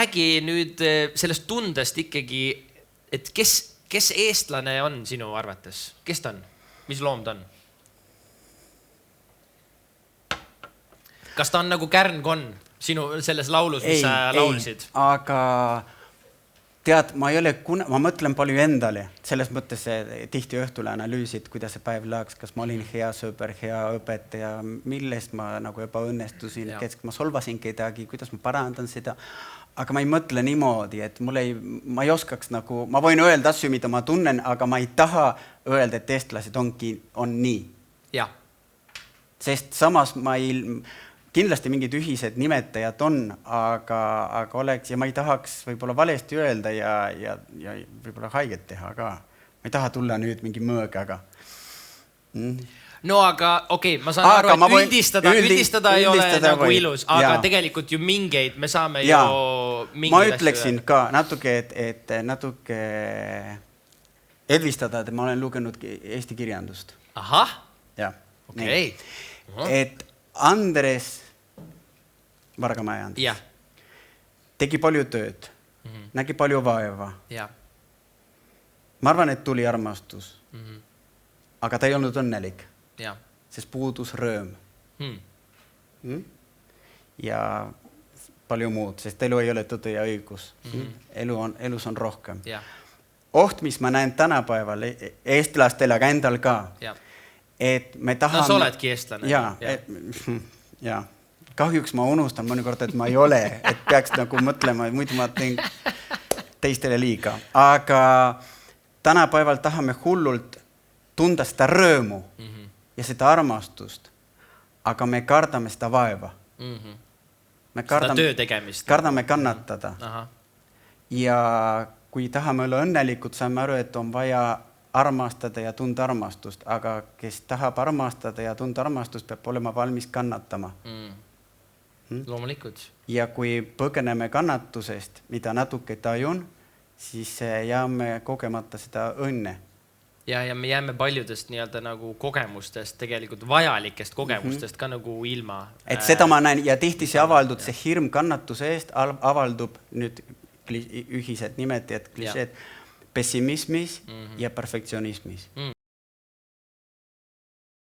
räägi nüüd sellest tundest ikkagi, et kes eestlane on sinu arvates? Kes ta on? Mis loom ta on? Kas ta on nagu Kärn-Konn sinu selles laulus, mis sa laulsid? Aga tead, ma mõtlen palju endale. Selles mõttes tihti õhtul analüüsid, kuidas see päev läks, kas ma olin hea sõber, hea õpetaja, millest ma nagu ebaõnnestusin, kes ma solvasin kedagi, kuidas ma parandan seda. Aga ma ei mõtle niimoodi, et ma ei oskaks nagu, ma võin öelda asju, mida ma tunnen, aga ma ei taha öelda, et eestlased on nii. Ja. Sest samas kindlasti mingid ühised nimetajad on, aga oleks, ja ma ei tahaks võib-olla valesti öelda ja võib-olla haiget teha ka. Ma ei taha tulla nüüd mingi mõõgaga. No aga okei, ma saan aru, et üldistada ei ole nagu ilus, aga tegelikult ju mingeid me saame ju mingeid ma ütleksin ka natuke, et natuke edvistada, et ma olen lugenud Eesti kirjandust. Ahah, okei. Et Andres Vargamäe tegi palju tööd, nägi palju vaeva. Ma arvan, et tuli armastus, aga ta ei olnud õnnelik, sest puudus rõõm. Ja palju muud, sest elu ei ole tõde ja õigus. Elus on rohkem. Oht, mis ma näen tänapäeval eestlastel, aga endal ka, et me tahame... No sa oledki eestlane. Jaa. Kahjuks ma unustan mõnikord, et ma ei ole, et peaks nagu mõtlema, muidu ma teen teistele liiga. Aga tänapäeval tahame hullult tunda seda rõõmu ja seda armastust, aga me kardame seda vaeva. Seda töö tegemist. Kardame kannatada. Ja kui tahame olla õnnelikud, saame aru, et on vaja armastada ja tunda armastust, aga kes tahab armastada ja tunda armastust, peab olema valmis kannatama. Loomulikult. Ja kui põgeneme kannatusest, mida natuke tajun, siis jääme kogemata seda õnne. Ja me jääme paljudest nii-öelda nagu kogemustest, tegelikult vajalikest kogemustest ka nagu ilma. Et seda ma näen ja tihti see avaldub, see hirm kannatuse eest avaldub nüüd ühised nimetajad, klišeed, pessimismis ja perfektsionismis.